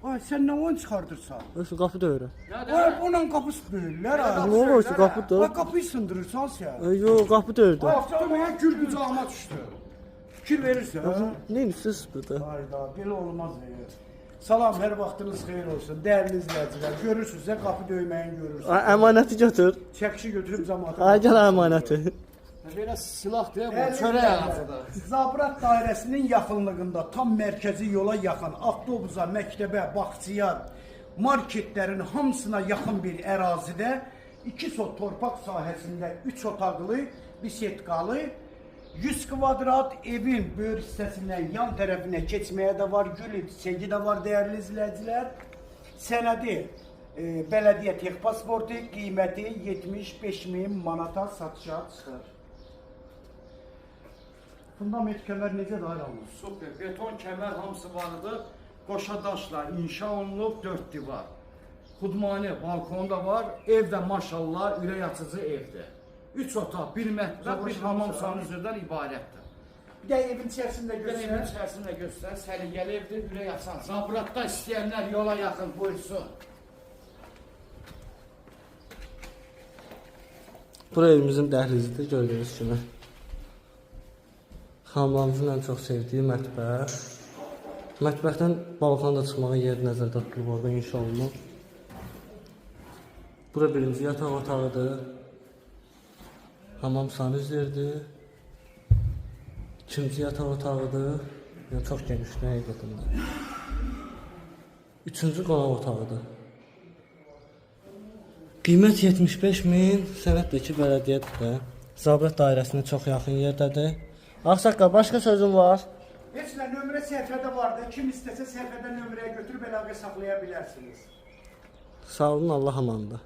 Ay sen ne oyun çıxardırsan? Öyle kapı döyürüm. Ay bunun kapısı böyürlər ha. Ne olursa kapı da. Ay kapıyı sındırırsan sen. Yok kapı döyürdüm. Demeye gül bucağıma düştü. Fikir verirsən. Neyini siz burada? Hayda, belə olmaz ya. Salam, hər vaxtınız xeyir olsun. Dəyərli izləyicilər, görürsünüz ya qapı döyməyini görürsünüz. Əmanəti götür. Çəkişi götürüb cəmaata. Ay gəl əmanəti. Belə silah deyə bu çörək ağacıdır. Zabrat dairəsinin yaxınlığında, tam mərkəzi yola yaxın, avtobusa, məktəbə, bağçaya, marketlərin hamısına yaxın bir ərazidə 2 sot torpaq sahəsində 3 otaqlı, bisetkalı 100 kvadrat evin böyük hissəsindən yan tərəfinə keçməyə də var, gül çiçəyi də var dəyərli izləyicilər. Sənədi bələdiyyə texpasportu qiyməti 75.000 manata satışa çıxır. Fundament kəmər necə dayanır? Super. Beton kəmər hamısı vardı. Qoşa daşlar inşa olunub 4 divar. Xudmani balkonu da var. Ev də maşallah ürək açıcı evdir. 3 otaq, 1 mətbəx, bir hamam sanuzurdan ibarətdir. Bir də evin içərisində Evin göstər. içərisində göstər, səliqəli evdir, ürək açan. Zabratda istəyənlər yola yaxın buyursun. Bura evimizin dəhlizidir gördüyünüz kimi. Xanımlarımızın ən çox sevdiyi mətbəx. Mətbəxdən balkona da çıxmağa yer nəzərdə tutulub orada inşa olunub. Bura birinci yataq otağıdır. Hamam sanuzerdir. İkinci yataq otağıdır. Yəni çox genişdir həqiqətən. Üçüncü qonaq otağıdır. Qiymət 75.000, sənətdəki bələdiyyədir də. Zabrat dairəsinə çox yaxın yerdədir. Ağsaqqal, başqa sözüm var. Heç nə nömrə səhifədə vardı. Kim istəsə səhifədən nömrəyə götürüb əlaqə saxlaya bilərsiniz. Sağ olun, Allah amanında.